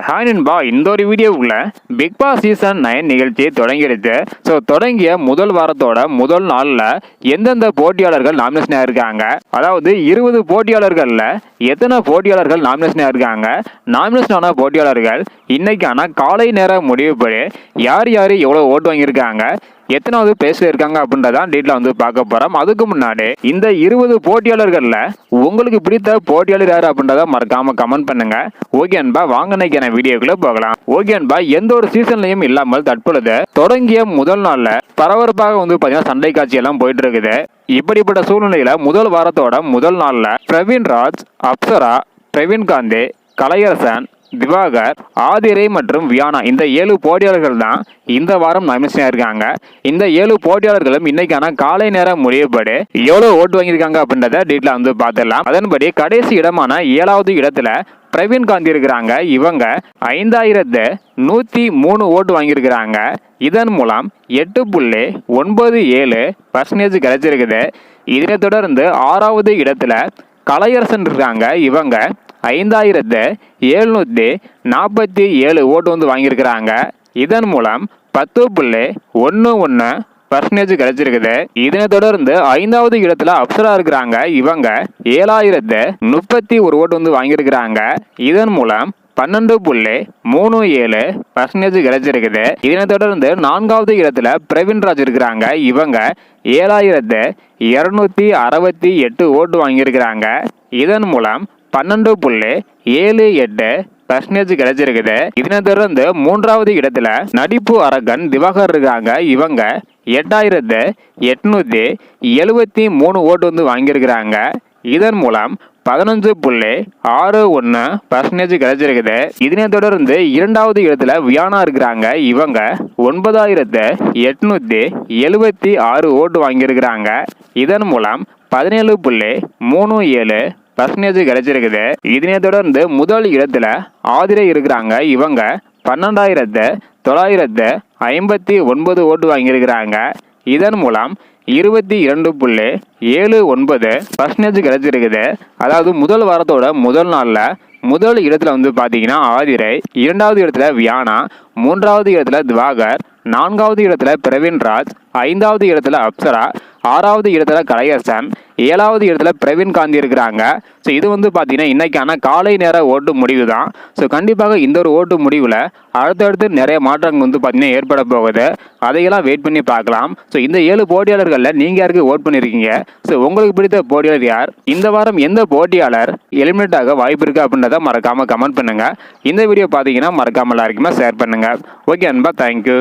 Hi நண்பா, இந்த ஒரு வீடியோவுக்குள்ள பிக் பாஸ் சீசன் 9 நிகழ்ச்சி தொடங்கிடுச்சு. தொடங்கிய முதல் வாரத்தோட முதல் நாளில் எந்தெந்த போட்டியாளர்கள் நாமினேஷனாக இருக்காங்க, அதாவது 20 போட்டியாளர்களில் எத்தனை போட்டியாளர்கள் நாமினேஷனாக இருக்காங்க, நாமினேஷனான போட்டியாளர்கள் இன்னைக்கான காலை நேர முடிவுப்படி யார் யார் எவ்வளோ ஓட்டு வாங்கியிருக்காங்க, எத்தனாவது பேச இருக்காங்க அப்படின்றதான் டீட்டெயிலாக வந்து பார்க்க போகிறோம். அதுக்கு முன்னாடி இந்த 20 போட்டியாளர்களில் உங்களுக்கு பிடித்த போட்டியாளர் யார் அப்படின்றத மறக்காம கமெண்ட் பண்ணுங்க. ஓகே அன்பா, வாங்க நினைக்கிற வீடியோக்குள்ள போகலாம். ஓகே அன்பா, எந்த ஒரு சீசன்லையும் இல்லாமல் தற்பொழுது தொடங்கிய முதல் நாள்ல பரபரப்பாக வந்து பார்த்தீங்கன்னா சண்டை காட்சி எல்லாம் போயிட்டு இருக்குது. இப்படிப்பட்ட சூழ்நிலையில முதல் வாரத்தோட முதல் நாள்ல பிரவீன் ராஜ், அப்சரா, பிரவீன் காந்தி, கலையரசன், திவாகர், ஆதிரை மற்றும் வியானா இந்த 7 போட்டியாளர்கள் தான் இந்த வாரம் நாமினேஷனாக இருக்காங்க. இந்த 7 போட்டியாளர்களும் இன்னைக்கான காலை நேரம் முடிவுபடி எவ்வளவு ஓட்டு வாங்கியிருக்காங்க அப்படின்றத டீட்டெயிலாக வந்து பார்த்துடலாம். அதன்படி கடைசி இடமான 7வது இடத்துல பிரவீன் காந்தி இருக்கிறாங்க. இவங்க 5103 ஓட்டு வாங்கியிருக்கிறாங்க. இதன் மூலம் 8.97% கிடைச்சிருக்குது. இதனை தொடர்ந்து 6வது இடத்துல கலையரசன் இருக்காங்க. இவங்க 5747 ஓட்டு வந்து வாங்கியிருக்கிறாங்க. இதன் மூலம் 10.11% கிடைச்சிருக்குது. இதனை தொடர்ந்து 5வது இடத்துல அப்சரா இருக்கிறாங்க. இவங்க 7031 ஓட்டு வந்து வாங்கியிருக்கிறாங்க. இதன் மூலம் 12.37% கிடைச்சிருக்குது. இதனை தொடர்ந்து 4வது இடத்துல பிரவீன் ராஜ் இருக்கிறாங்க. இவங்க 7268 ஓட்டு வாங்கியிருக்கிறாங்க. இதன் மூலம் 12.78% கிடைச்சிருக்குது. இதனை தொடர்ந்து 3வது இடத்துல நடிப்பு அரக்கன் திவாகர் இருக்காங்க. இவங்க 8873 ஓட்டு வந்து வாங்கியிருக்கிறாங்க. இதன் மூலம் 15.61% கிடைச்சிருக்குது. இதனை தொடர்ந்து 2வது இடத்துல வியானா இருக்கிறாங்க. இவங்க 9876 ஓட்டு வாங்கியிருக்கிறாங்க. இதன் மூலம் 17.37% கிடைச்சிருக்குது. இதனை தொடர்ந்து முதல் இடத்துல ஆதிரை இருக்கிறாங்க. இவங்க 12959 ஓட்டு வாங்கியிருக்கிறாங்க. இதன் மூலம் 22.79% கிடைச்சிருக்குது. அதாவது முதல் வாரத்தோட முதல் நாள்ல முதல் இடத்துல வந்து பாத்தீங்கன்னா ஆதிரை, 2வது இடத்துல வியானா, 3வது இடத்துல திவாகர், 4வது இடத்துல பிரவீன் ராஜ், 5வது இடத்துல அப்சரா, 6வது இடத்துல கலையரசன், 7வது இடத்துல பிரவீன் காந்தி இருக்கிறாங்க. இது வந்து பார்த்தீங்கன்னா இன்னைக்கான காலை நேர ஓட்டு முடிவு தான். கண்டிப்பாக இந்த ஒரு ஓட்டு முடிவில் அடுத்தடுத்து நிறைய மாற்றங்கள் வந்து பார்த்தீங்கன்னா ஏற்பட போகுது. அதையெல்லாம் வெயிட் பண்ணி பார்க்கலாம். இந்த 7 போட்டியாளர்களில் நீங்கள் யாருக்கு ஓட் பண்ணியிருக்கீங்க? உங்களுக்கு பிடித்த போட்டியாளர் யார்? இந்த வாரம் எந்த போட்டியாளர் எலிமினேட் ஆக வாய்ப்பு இருக்குது அப்படின்றத மறக்காமல் கமெண்ட் பண்ணுங்கள். இந்த வீடியோ பார்த்தீங்கன்னா மறக்காமல் எல்லாருக்குமே ஷேர் பண்ணுங்கள். ஓகே அன்பா, தேங்க்யூ.